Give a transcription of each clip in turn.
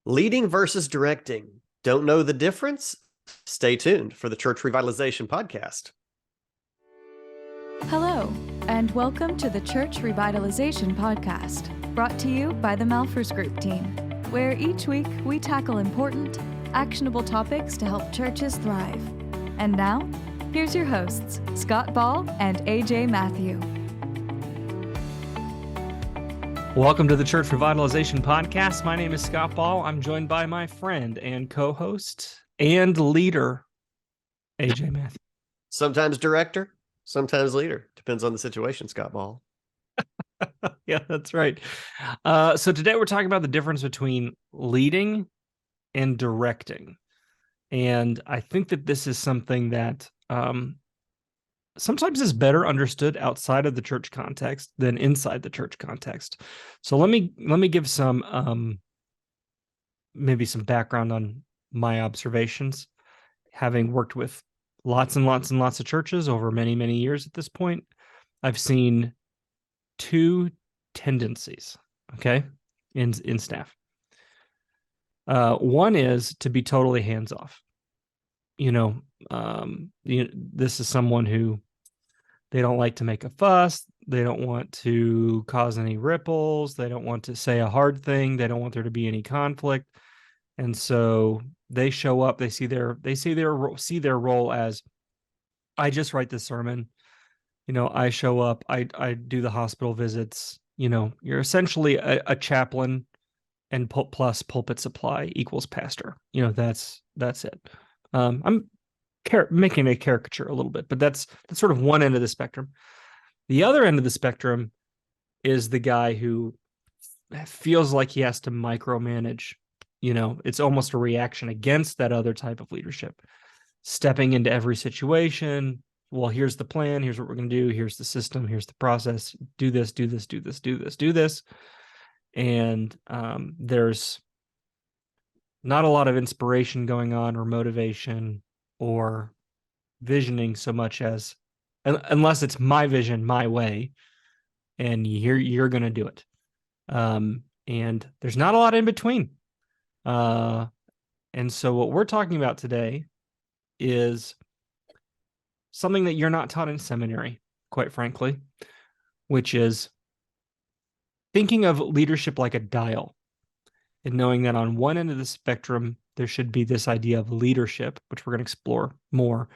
Leading versus directing. Don't know the difference? Stay tuned for the Church Revitalization Podcast. Hello, and welcome to the Church Revitalization Podcast, brought to you by the Malphurs Group team, where each week we tackle important, actionable topics to help churches thrive. And now, here's your hosts, Scott Ball and AJ Matthew. Welcome to the Church Revitalization Podcast. My name is Scott Ball. I'm joined by my friend and co-host and leader, AJ Matthew. Sometimes director, sometimes leader. Depends on the situation, Scott Ball. Yeah, that's right. So today we're talking about the difference between leading and directing. And I think that this is something that sometimes is better understood outside of the church context than inside the church context. So let me give some maybe some background on my observations, having worked with lots and lots and lots of churches over many, many years at this point. I've seen two tendencies, okay, in staff. One is to be totally hands-off. This is someone who they don't like to make a fuss. They don't want to cause any ripples. They don't want to say a hard thing. They don't want there to be any conflict. And so they show up. They see their role as, I just write the sermon. I show up. I do the hospital visits. You're essentially a chaplain, and plus pulpit supply equals pastor. That's it. I'm making a caricature a little bit, but that's sort of one end of the spectrum. The other end of the spectrum is the guy who feels like he has to micromanage. It's almost a reaction against that other type of leadership, stepping into every situation. Well, here's the plan. Here's what we're going to do. Here's the system. Here's the process. Do this, do this, do this, do this, do this. And there's not a lot of inspiration going on or motivation or visioning so much as, unless it's my vision, my way, and you're going to do it. And there's not a lot in between. And so what we're talking about today is something that you're not taught in seminary, quite frankly, which is thinking of leadership like a dial, and knowing that on one end of the spectrum, there should be this idea of leadership, which we're going to explore more,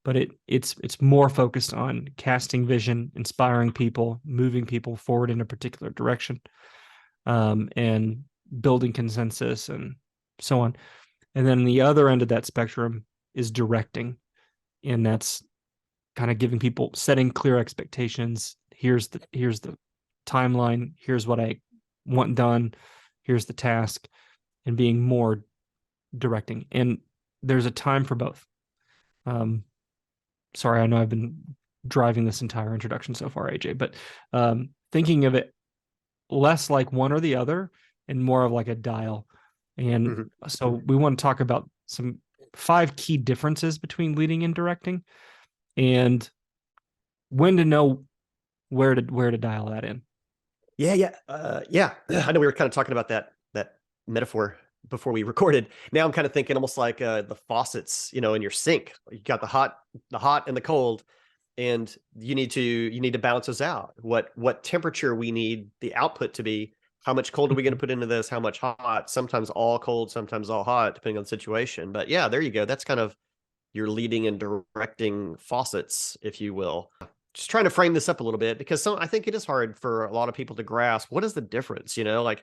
but it's more focused on casting vision, inspiring people, moving people forward in a particular direction, and building consensus and so on. And then the other end of that spectrum is directing, and that's kind of giving people, setting clear expectations. Here's the timeline. Here's what I want done. Here's the task, and being more directing. And there's a time for both. Sorry, I know I've been driving this entire introduction so far, AJ, but thinking of it less like one or the other and more of like a dial. And so we want to talk about some 5 key differences between leading and directing, and when to know where to dial that in. Yeah. I know we were kind of talking about that metaphor before we recorded. Now I'm kind of thinking almost like the faucets, in your sink. You got the hot and the cold, and you need to balance those out. What temperature we need the output to be. How much cold are we going to put into this? How much hot? Sometimes all cold, sometimes all hot, depending on the situation. But yeah, there you go. That's kind of your leading and directing faucets, if you will. Just trying to frame this up a little bit, because I think it is hard for a lot of people to grasp what is the difference. Like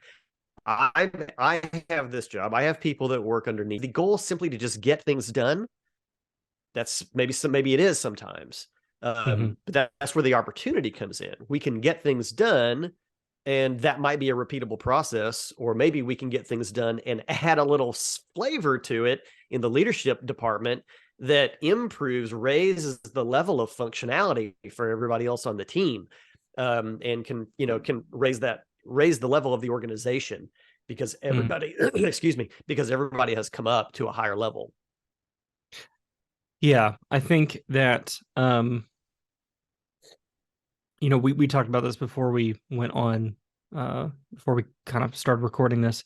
I have this job. I have people that work underneath. The goal is simply to just get things done. That's maybe it is sometimes, but that's where the opportunity comes in. We can get things done, and that might be a repeatable process, or maybe we can get things done and add a little flavor to it in the leadership department that raises the level of functionality for everybody else on the team, and can raise the level of the organization, because everybody, because everybody has come up to a higher level. Yeah, I think that, we talked about this before we went on, before we kind of started recording this,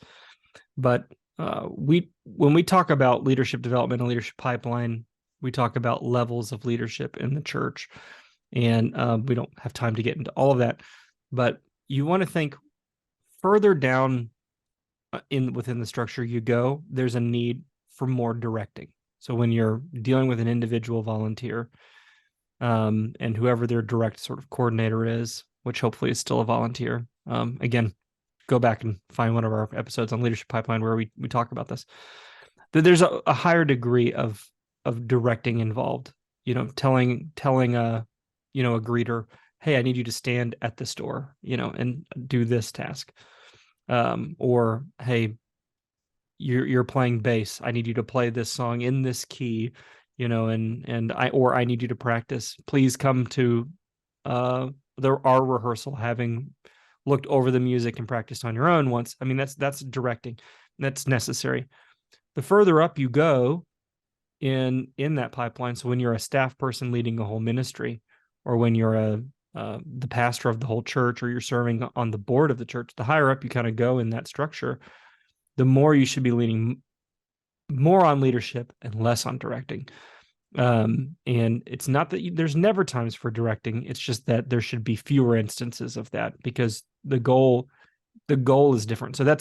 but when we talk about leadership development and leadership pipeline, we talk about levels of leadership in the church, and we don't have time to get into all of that. But you want to think further down within the structure you go, there's a need for more directing. So when you're dealing with an individual volunteer, and whoever their direct sort of coordinator is, which hopefully is still a volunteer, again, go back and find one of our episodes on leadership pipeline where we talk about this. There's a higher degree of directing involved. Telling a greeter, hey, I need you to stand at this door, and do this task. Or, hey, you're playing bass. I need you to play this song in this key, and I need you to practice. Please come to our rehearsal, having looked over the music and practiced on your own once. I mean, that's directing. That's necessary. The further up you go in that pipeline, so when you're a staff person leading a whole ministry, or when you're the pastor of the whole church, or you're serving on the board of the church, the higher up you kind of go in that structure, the more you should be leaning more on leadership and less on directing. And it's not that there's never times for directing. It's just that there should be fewer instances of that, because the goal is different. So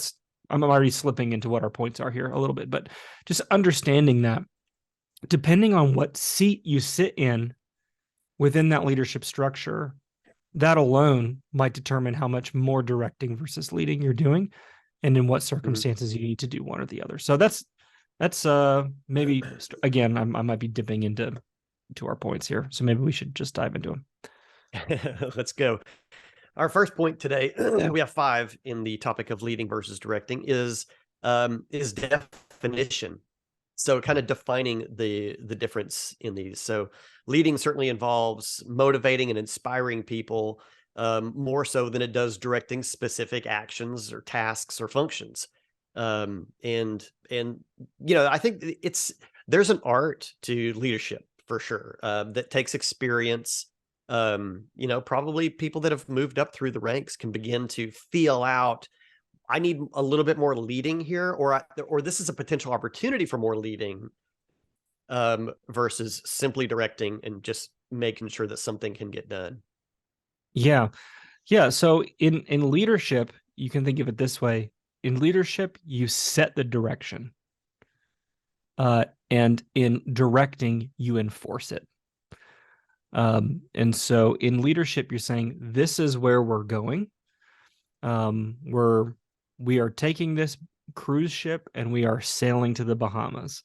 I'm already slipping into what our points are here a little bit, but just understanding that depending on what seat you sit in within that leadership structure, that alone might determine how much more directing versus leading you're doing, and in what circumstances you need to do one or the other. So that's maybe, again, I might be dipping into our points here, so maybe we should just dive into them. Let's go. Our first point today, we have 5 in the topic of leading versus directing, is definition. So kind of defining the difference in these. So leading certainly involves motivating and inspiring people, more so than it does directing specific actions or tasks or functions. And I think there's an art to leadership for sure, that takes experience. Probably people that have moved up through the ranks can begin to feel out, I need a little bit more leading here, or this is a potential opportunity for more leading, versus simply directing and just making sure that something can get done. Yeah. So in leadership, you can think of it this way. In leadership, you set the direction. And in directing, you enforce it. And so in leadership, you're saying, this is where we're going. We are taking this cruise ship and we are sailing to the Bahamas.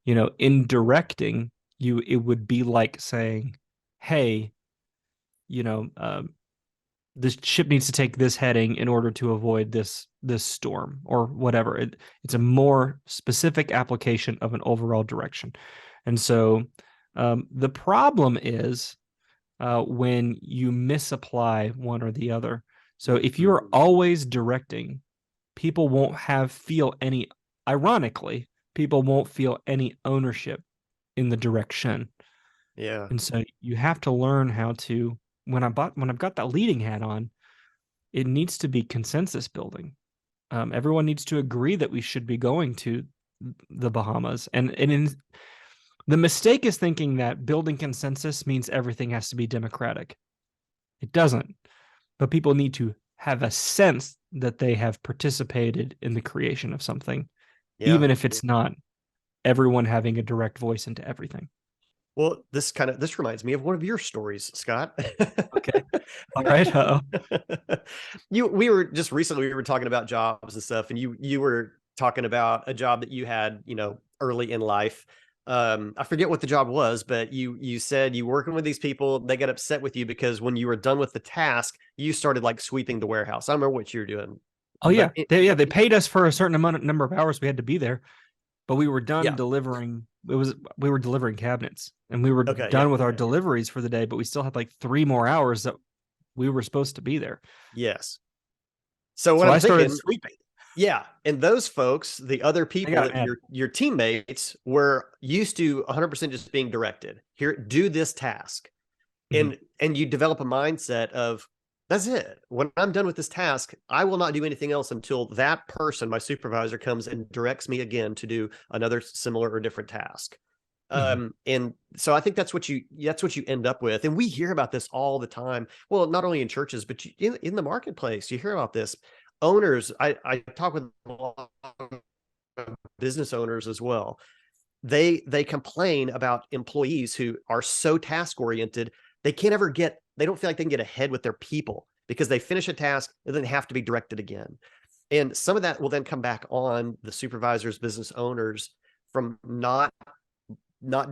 In directing, it would be like saying, hey, this ship needs to take this heading in order to avoid this storm or whatever. It's a more specific application of an overall direction. And so the problem is when you misapply one or the other. So if you're always directing, people won't ironically, people won't feel any ownership in the direction. Yeah. And so you have to learn how to, when I've got that leading hat on, it needs to be consensus building. Everyone needs to agree that we should be going to the Bahamas. And the mistake is thinking that building consensus means everything has to be democratic. It doesn't. But people need to have a sense that they have participated in the creation of something, even if it's not everyone having a direct voice into everything. Well, this reminds me of one of your stories, Scott. Okay. All right. We were talking about jobs and stuff, and you were talking about a job that you had, early in life. I forget what the job was, but you said you working with these people, they got upset with you because when you were done with the task, you started like sweeping the warehouse. I don't remember what you were doing. Oh yeah. They paid us for a certain number of hours we had to be there, but we were done delivering. We were delivering cabinets, and we were done with our deliveries for the day, but we still had like 3 more hours that we were supposed to be there. Yes. So I started sweeping. Yeah. And those folks, the other people, your teammates, were used to 100% just being directed. Here, do this task. Mm-hmm. And you develop a mindset of, That's it. When I'm done with this task, I will not do anything else until that person, my supervisor, comes and directs me again to do another similar or different task. And so I think that's what you end up with. And we hear about this all the time. Well, not only in churches, but in the marketplace, you hear about this. Owners, I talk with a lot of business owners as well. They complain about employees who are so task oriented, they don't feel like they can get ahead with their people because they finish a task and then have to be directed again. And some of that will then come back on the supervisors, business owners, from not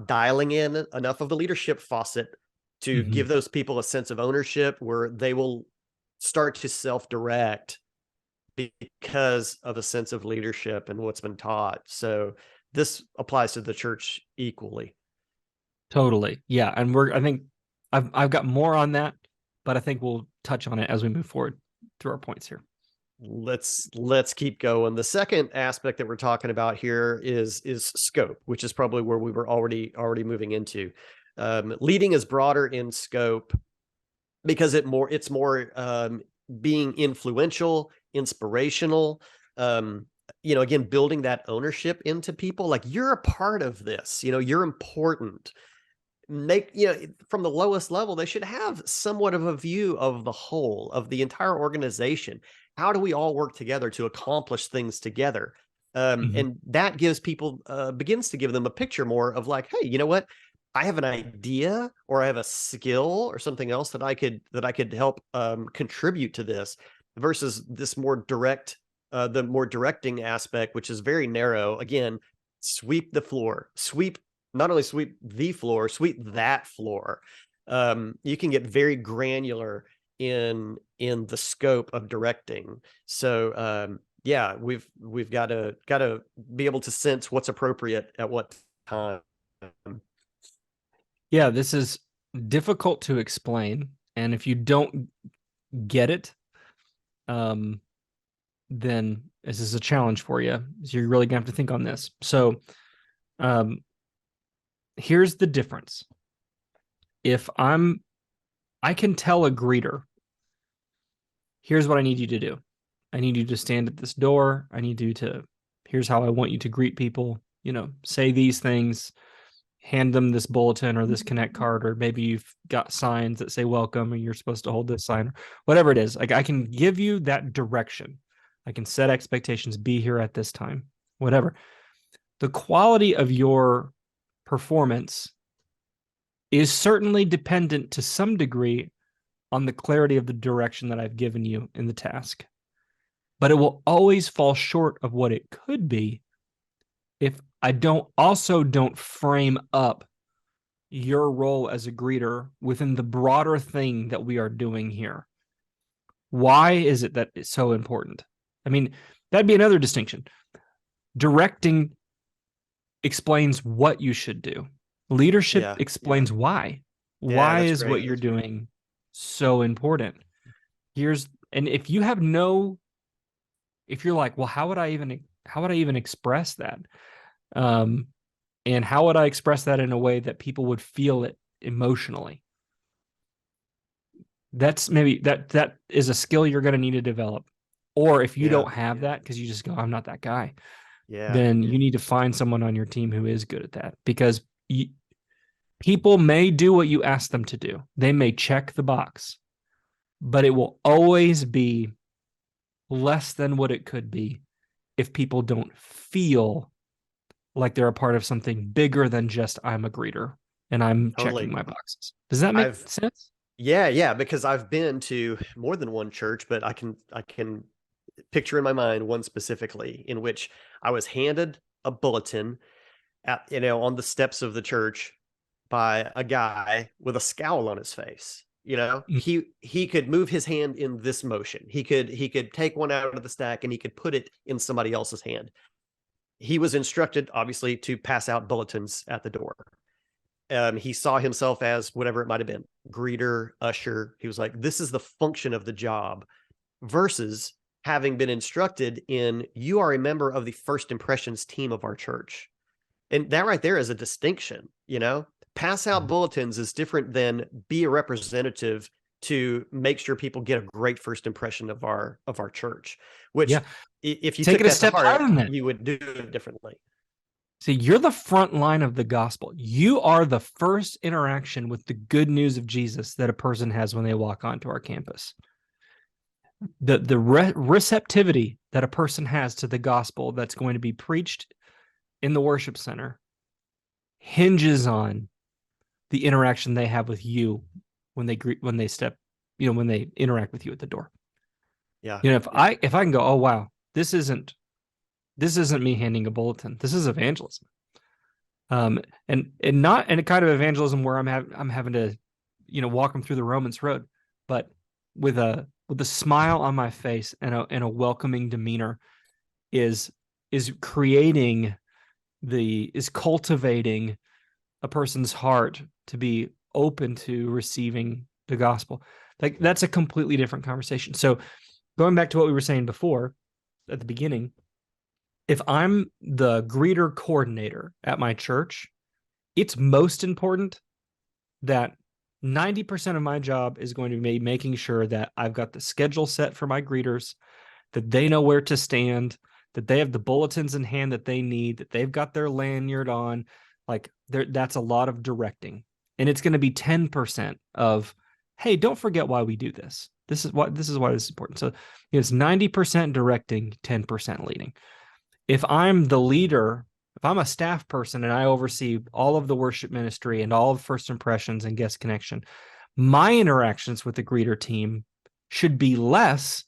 dialing in enough of the leadership faucet to give those people a sense of ownership, where they will start to self-direct because of a sense of leadership and what's been taught. So this applies to the church equally. Totally. Yeah. And I think I've got more on that, but I think we'll touch on it as we move forward through our points here. Let's keep going. The second aspect that we're talking about here is scope, which is probably where we were already moving into. Leading is broader in scope because it's more being influential, inspirational. Again, building that ownership into people. Like, you're a part of this. You're important. From the lowest level, they should have somewhat of a view of the whole, of the entire organization. How do we all work together to accomplish things together? And that begins to give them a picture more of like, hey, you know what? I have an idea, or I have a skill or something else that I could help contribute to this, versus this more direct, the more directing aspect, which is very narrow. Again, sweep the floor, not only sweep the floor, sweep that floor. You can get very granular in the scope of directing. So we've got to be able to sense what's appropriate at what time. Yeah, this is difficult to explain, and if you don't get it, then this is a challenge for you. So you're really gonna have to think on this. So, here's the difference. If I can tell a greeter, here's what I need you to do. I need you to stand at this door. Here's how I want you to greet people, say these things, hand them this bulletin or this connect card, or maybe you've got signs that say welcome and you're supposed to hold this sign, or whatever it is. Like, I can give you that direction. I can set expectations, be here at this time, whatever. The quality of your performance is certainly dependent to some degree on the clarity of the direction that I've given you in the task. But it will always fall short of what it could be if I don't frame up your role as a greeter within the broader thing that we are doing here. Why is it that it's so important? I mean, that'd be another distinction. Directing explains what you should do. Leadership explains why. Why is what you're doing so important? And if you have if you're like, well, how would I even express that? And how would I express that in a way that people would feel it emotionally? That's maybe that is a skill you're going to need to develop. Or if you don't have that, because you just go, I'm not that guy, then you need to find someone on your team who is good at that, because people may do what you ask them to do. They may check the box, but it will always be less than what it could be if people don't feel like they're a part of something bigger than just I'm a greeter and I'm checking my boxes. Does that make sense? Yeah, because I've been to more than one church, but I can picture in my mind one specifically in which I was handed a bulletin on the steps of the church by a guy with a scowl on his face. He could move his hand in this motion. He could take one out of the stack and he could put it in somebody else's hand. He was instructed, obviously, to pass out bulletins at the door. He saw himself as whatever it might have been, greeter, usher. He was like, this is the function of the job, versus having been instructed in, you are a member of the first impressions team of our church. And that right there is a distinction. Pass out bulletins is different than be a representative to make sure people get a great first impression of our church, which if you take took it a that step to heart, higher than that. you would do it differently. See, you're the front line of the gospel. You are the first interaction with the good news of Jesus that a person has when they walk onto our campus. The receptivity that a person has to the gospel that's going to be preached in the worship center hinges on the interaction they have with you when they interact with you at the door. Yeah. If I can go, oh wow, this isn't me handing a bulletin. This is evangelism. And not in a kind of evangelism where I'm having to, walk them through the Romans road, but with a smile on my face and a welcoming demeanor is cultivating a person's heart to be open to receiving the gospel. Like, that's a completely different conversation. So going back to what we were saying before at the beginning, if I'm the greeter coordinator at my church, it's most important that 90% of my job is going to be making sure that I've got the schedule set for my greeters, that they know where to stand, that they have the bulletins in hand that they need, that they've got their lanyard on. Like, that's a lot of directing. And it's going to be 10% of, hey, don't forget why we do this. This is why this is important. So it's 90% directing, 10% leading. If I'm the leader, if I'm a staff person and I oversee all of the worship ministry and all of first impressions and guest connection, my interactions with the greeter team should be less.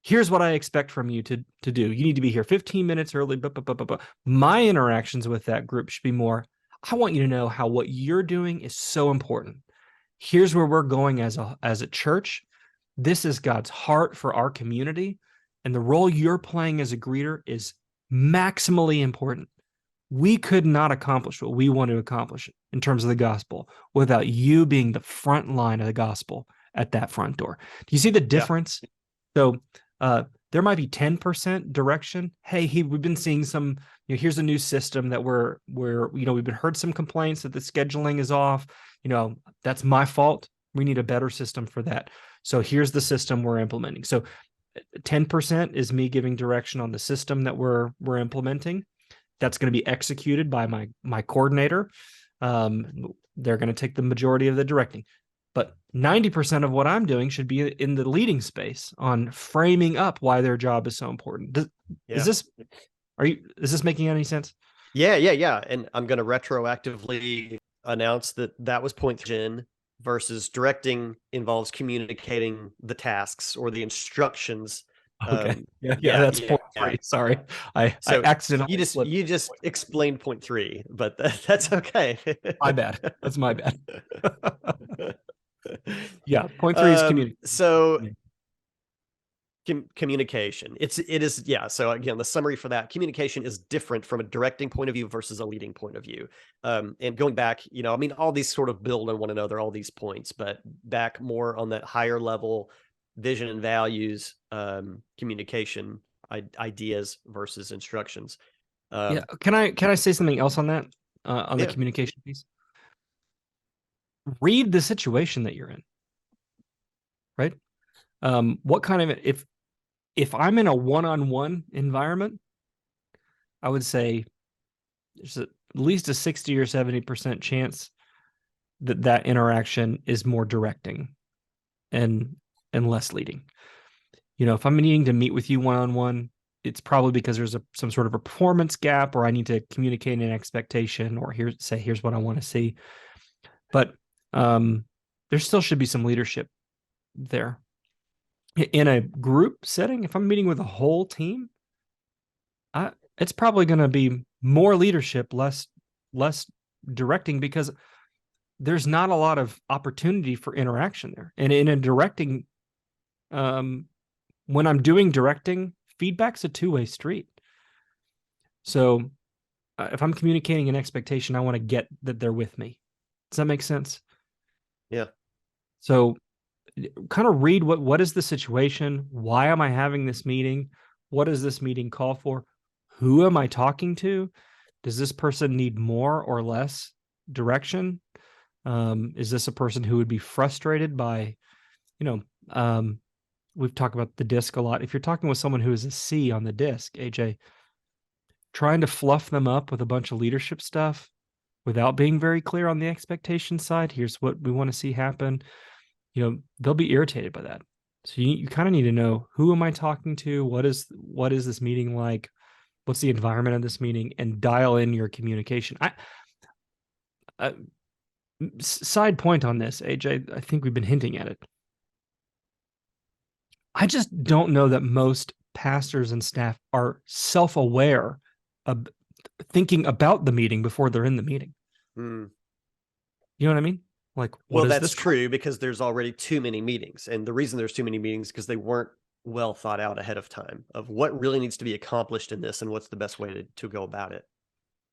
Here's what I expect from you to do. You need to be here 15 minutes early. My interactions with that group should be more, I want you to know how what you're doing is so important. Here's where we're going as a church. This is God's heart for our community. And the role you're playing as a greeter is maximally important. We could not accomplish what we want to accomplish in terms of the gospel without you being the front line of the gospel at that front door. Do you see the difference? Yeah. So there might be 10% direction. Hey, we've been seeing some, here's a new system that we've been heard some complaints that the scheduling is off. That's my fault. We need a better system for that. So here's the system we're implementing. So 10% is me giving direction on the system that we're implementing. That's going to be executed by my coordinator. They're going to take the majority of the directing. But 90% of what I'm doing should be in the leading space on framing up why their job is so important. Is this making any sense? Yeah. And I'm going to retroactively announce that was point 3 versus directing involves communicating the tasks or the instructions. Okay. That's point 3. Sorry. I accidentally you just explained point 3, but that's okay. My bad. That's my bad. Yeah. Point 3 is communication. So communication. It is. So again, the summary for that, communication is different from a directing point of view versus a leading point of view. And going back, all these sort of build on one another, all these points, but back more on that higher level vision and values, communication, ideas versus instructions. Can I say something else on that? On the communication piece? Read the situation that you're in, right? What kind of, if I'm in a one-on-one environment, I would say there's at least a 60 or 70% chance that interaction is more directing and less leading. If I'm needing to meet with you one-on-one, it's probably because there's some sort of a performance gap, or I need to communicate an expectation, or here's what I want to see. But there still should be some leadership there. In a group setting, if I'm meeting with a whole team, it's probably going to be more leadership, less directing, because there's not a lot of opportunity for interaction there. And in a directing, when I'm doing directing, feedback's a two-way street. So if I'm communicating an expectation, I want to get that they're with me. Does that make sense? Yeah. So kind of read what is the situation? Why am I having this meeting? What does this meeting call for? Who am I talking to? Does this person need more or less direction? Is this a person who would be frustrated by we've talked about the disc a lot. If you're talking with someone who is a C on the disc, AJ, trying to fluff them up with a bunch of leadership stuff without being very clear on the expectation side, here's what we want to see happen, they'll be irritated by that. So you kind of need to know, who am I talking to? What is this meeting like? What's the environment of this meeting? And dial in your communication. Side point on this, AJ, I think we've been hinting at it. I just don't know that most pastors and staff are self-aware of thinking about the meeting before they're in the meeting. Mm. You know what I mean? Like, well, that's true, because there's already too many meetings. And the reason there's too many meetings is because they weren't well thought out ahead of time of what really needs to be accomplished in this and what's the best way to go about it.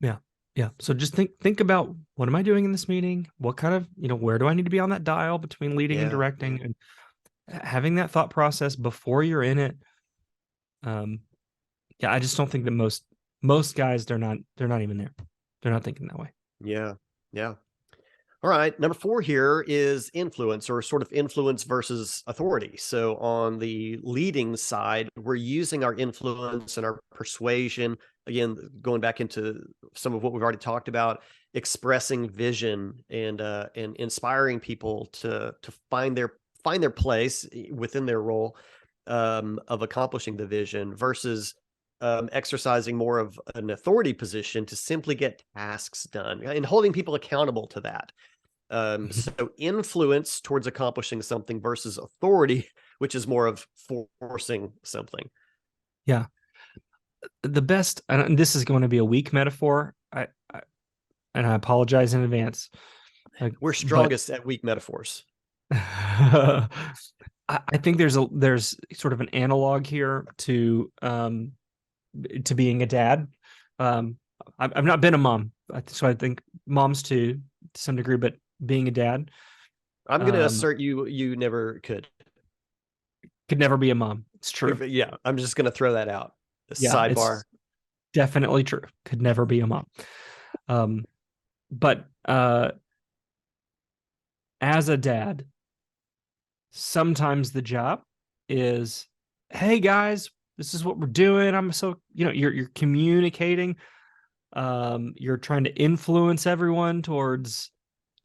Yeah. Yeah. So just think about, what am I doing in this meeting? What kind of, where do I need to be on that dial between leading and directing, and having that thought process before you're in it. I just don't think that most guys, they're not even there. They're not thinking that way. Yeah. Yeah. All right. Number 4 here is influence, or sort of influence versus authority. So on the leading side, we're using our influence and our persuasion, again, going back into some of what we've already talked about, expressing vision and inspiring people to find their place within their role of accomplishing the vision, versus exercising more of an authority position to simply get tasks done and holding people accountable to that. So influence towards accomplishing something versus authority, which is more of forcing something. Yeah. The best, and this is going to be a weak metaphor, and I apologize in advance. We're strongest at weak metaphors. I think there's sort of an analog here to being a dad. I've not been a mom, so I think moms to some degree, but being a dad, I'm going to assert you never could never be a mom. It's true. Yeah, I'm just going to throw that out. Sidebar. It's definitely true. Could never be a mom. But as a dad, sometimes the job is, hey guys, this is what we're doing. I'm so, you're communicating. You're trying to influence everyone towards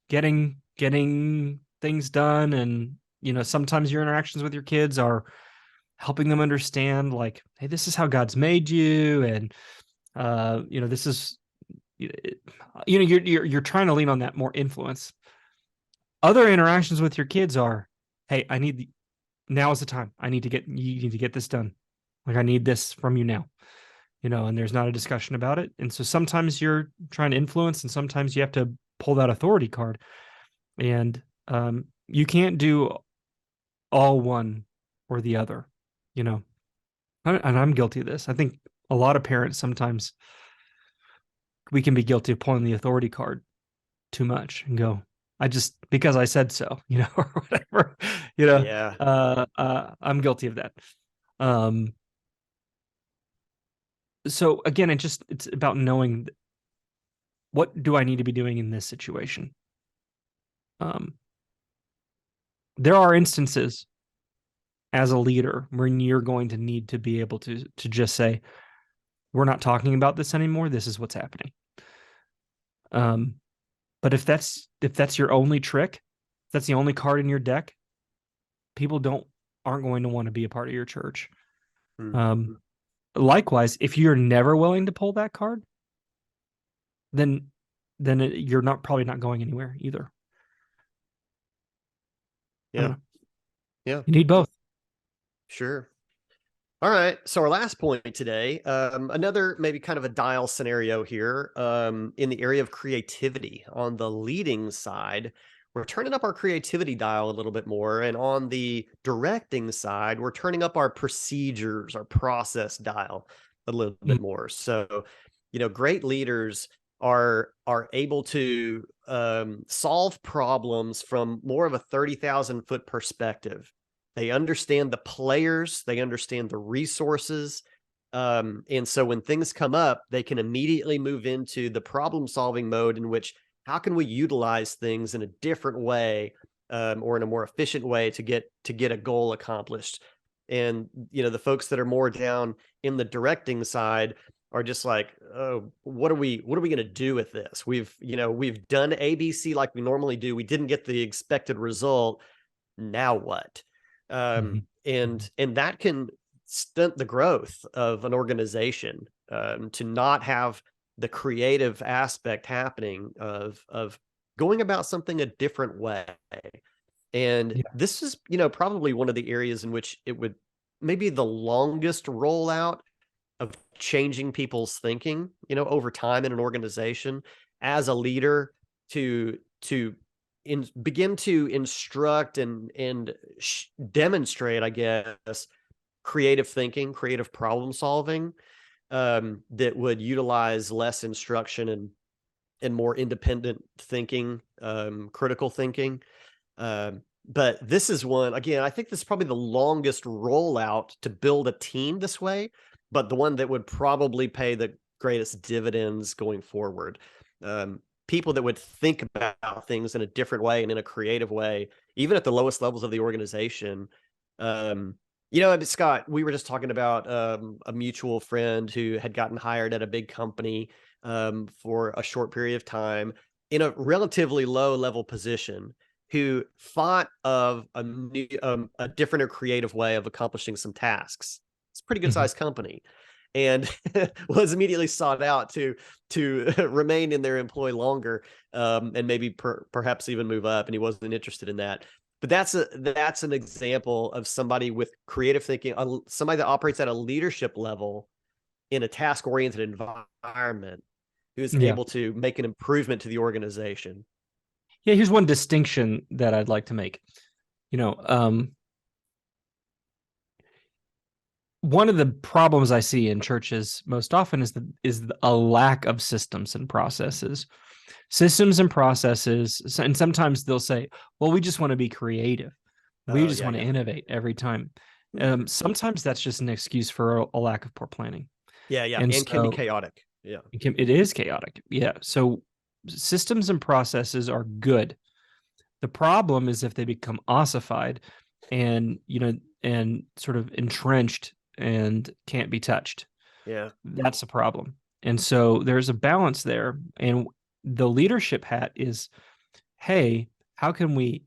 getting things done. And, sometimes your interactions with your kids are helping them understand, like, hey, this is how God's made you. And, this is, you're trying to lean on that more influence. Other interactions with your kids are, hey, now is the time. You need to get this done. Like, I need this from you now, and there's not a discussion about it. And so sometimes you're trying to influence, and sometimes you have to pull that authority card, and you can't do all one or the other, and I'm guilty of this. I think a lot of parents, sometimes we can be guilty of pulling the authority card too much and go, because I said so, or whatever, Yeah. I'm guilty of that. So again, it's about knowing, what do I need to be doing in this situation? There are instances as a leader when you're going to need to be able to just say, we're not talking about this anymore. This is what's happening. But if that's your only trick, if that's the only card in your deck, people aren't going to want to be a part of your church. Mm-hmm. Likewise, if you're never willing to pull that card, then you're probably not going anywhere either. Yeah. You need both. Sure. All right. So our last point today, another maybe kind of a dial scenario here, in the area of creativity. On the leading side, we're turning up our creativity dial a little bit more. And on the directing side, we're turning up our procedures, our process dial a little bit more. So, great leaders are able to solve problems from more of a 30,000-foot perspective. They understand the players, they understand the resources. And so when things come up, they can immediately move into the problem-solving mode, in which, how can we utilize things in a different way or in a more efficient way to get a goal accomplished. And the folks that are more down in the directing side are just like, oh, what are we going to do with this? We've done ABC like we normally do. We didn't get the expected result. Now what? Mm-hmm. And that can stunt the growth of an organization, to not have the creative aspect happening of going about something a different way. And Yeah. this is, probably one of the areas in which it would maybe the longest rollout of changing people's thinking, over time in an organization as a leader to begin to instruct and demonstrate, I guess, creative thinking, creative problem solving, that would utilize less instruction and more independent thinking, critical thinking. But this is one, again, I think this is probably the longest rollout to build a team this way, but the one that would probably pay the greatest dividends going forward. People that would think about things in a different way and in a creative way, even at the lowest levels of the organization. Scott, we were just talking about a mutual friend who had gotten hired at a big company, for a short period of time in a relatively low level position, who thought of a new, a different or creative way of accomplishing some tasks. It's a pretty good sized company, and was immediately sought out to remain in their employ longer, and maybe perhaps even move up. And he wasn't interested in that. But that's an example of somebody with creative thinking, somebody that operates at a leadership level in a task oriented environment, who's able to make an improvement to the organization. Yeah, here's one distinction that I'd like to make. One of the problems I see in churches most often is a lack of systems and processes. Systems and processes, and sometimes they'll say, well, we just want to be creative. We just want to innovate every time. Sometimes that's just an excuse for a lack of poor planning. Yeah, and so, can be chaotic. Yeah. It is chaotic. Yeah. So systems and processes are good. The problem is if they become ossified and, and sort of entrenched and can't be touched. Yeah. That's a problem. And so there's a balance there. And the leadership hat is, hey, how can we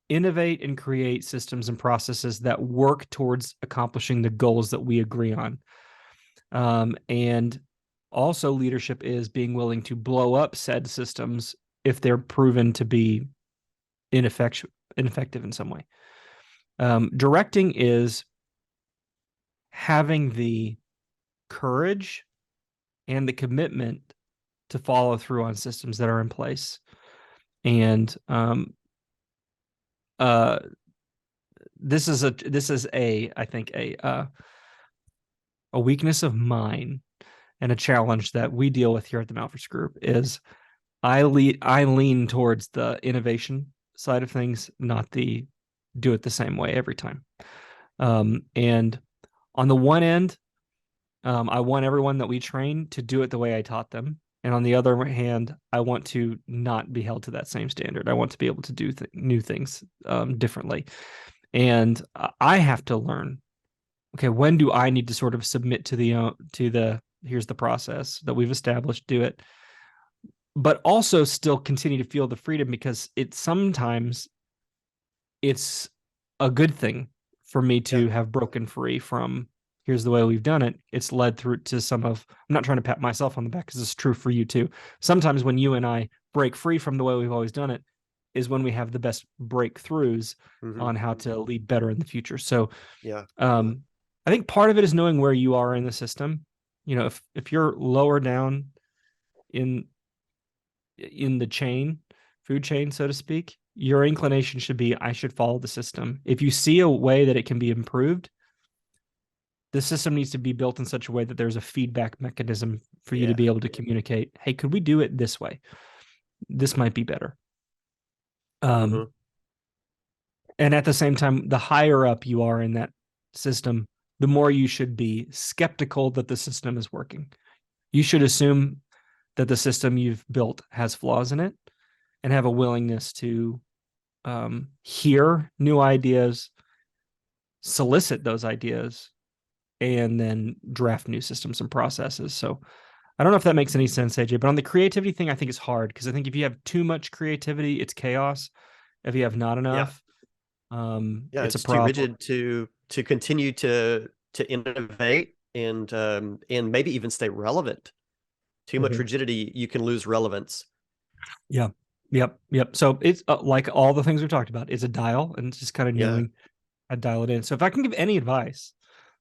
innovate and create systems and processes that work towards accomplishing the goals that we agree on? And also leadership is being willing to blow up said systems if they're proven to be ineffective in some way. Directing is having the courage and the commitment to follow through on systems that are in place. And this is I think a weakness of mine and a challenge that we deal with here at the Malphurs Group is I lean towards the innovation side of things, not the do it the same way every time. And on the one end, I want everyone that we train to do it the way I taught them. And on the other hand, I want to not be held to that same standard. I want to be able to do new things differently. And I have to learn, okay, when do I need to sort of submit to the here's the process that we've established, do it, but also still continue to feel the freedom, because sometimes it's a good thing for me to have broken free from here's the way we've done it. It's led through to I'm not trying to pat myself on the back because it's true for you too. Sometimes when you and I break free from the way we've always done it is when we have the best breakthroughs on how to lead better in the future. So I think part of it is knowing where you are in the system. If you're lower down in the food chain, so to speak, your inclination should be, I should follow the system. If you see a way that it can be improved, the system needs to be built in such a way that there's a feedback mechanism for you to be able to communicate, hey, could we do it this way? This might be better. And at the same time, the higher up you are in that system, the more you should be skeptical that the system is working. You should assume that the system you've built has flaws in it and have a willingness to hear new ideas, solicit those ideas, and then draft new systems and processes. So I don't know if that makes any sense, AJ, but on the creativity thing, I think it's hard because I think if you have too much creativity, it's chaos. If you have not enough, it's a it's too problem. rigid to continue to innovate and maybe even stay relevant. Too much rigidity, you can lose relevance. Yeah. Yep. So it's like all the things we've talked about. It's a dial, and it's just kind of knowing how to dial it in. So if I can give any advice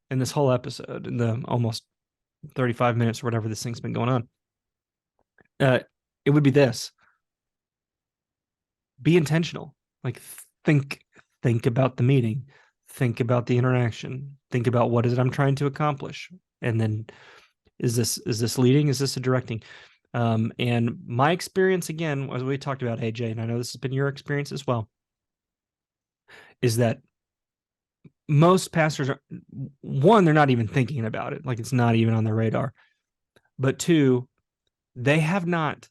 in this whole episode, in the almost 35 minutes or whatever this thing's been going on, it would be this: be intentional. Like think about the meeting, think about the interaction, think about what is it I'm trying to accomplish, and then is this leading? Is this a directing? And my experience, again, as we talked about, AJ, and I know this has been your experience as well, is that most pastors are, one, they're not even thinking about it. Like it's not even on their radar. But two, they have not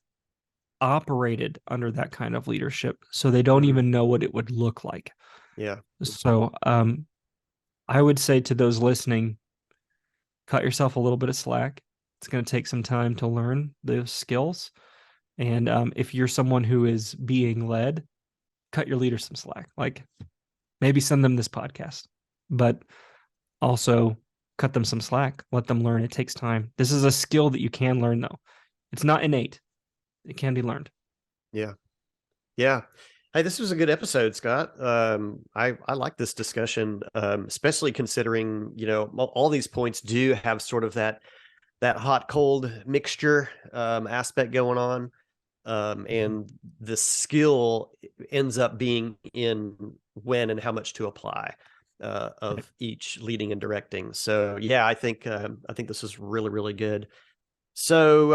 operated under that kind of leadership. So they don't even know what it would look like. Yeah. So I would say to those listening, cut yourself a little bit of slack. It's going to take some time to learn those skills. And if you're someone who is being led, cut your leader some slack. Like maybe send them this podcast, but also cut them some slack. Let them learn. It takes time. This is a skill that you can learn, though. It's not innate. It can be learned. Yeah. Hey, this was a good episode, Scott. I like this discussion, especially considering, all these points do have sort of that hot cold mixture aspect going on. And the skill ends up being in when and how much to apply of each leading and directing. So I think this is really, really good. So,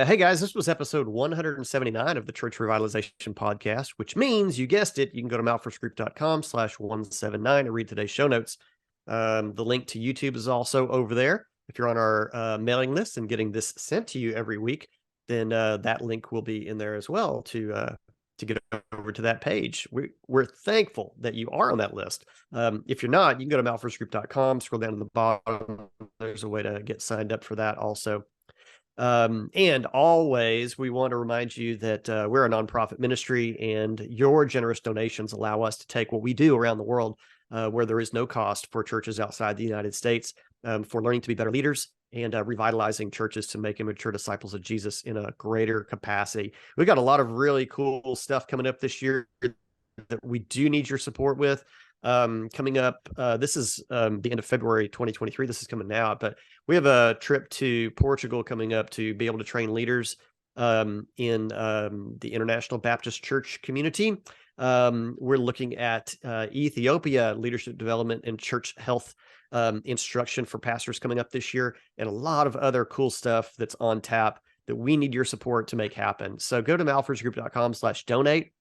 hey guys, this was episode 179 of the Church Revitalization Podcast, which means you guessed it. You can go to malphursgroup.com/179 and read today's show notes. The link to YouTube is also over there. If you're on our mailing list and getting this sent to you every week, then that link will be in there as well to get over to that page. We're thankful that you are on that list. If you're not, you can go to malphursgroup.com, scroll down to the bottom. There's a way to get signed up for that also. And always, we want to remind you that we're a nonprofit ministry, and your generous donations allow us to take what we do around the world where there is no cost for churches outside the United States for learning to be better leaders and revitalizing churches to make mature disciples of Jesus in a greater capacity. We've got a lot of really cool stuff coming up this year that we do need your support with. Coming up, this is the end of February 2023. This is coming now, but we have a trip to Portugal coming up to be able to train leaders in the International Baptist Church community. We're looking at Ethiopia leadership development and church health instruction for pastors coming up this year, and a lot of other cool stuff that's on tap that we need your support to make happen. So go to malphursgroup.com/donate.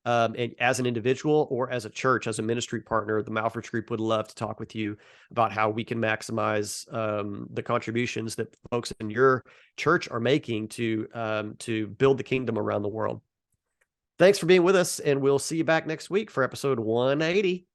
And as an individual or as a church, as a ministry partner, the Malphurs Group would love to talk with you about how we can maximize the contributions that folks in your church are making to build the kingdom around the world. Thanks for being with us, and we'll see you back next week for episode 180.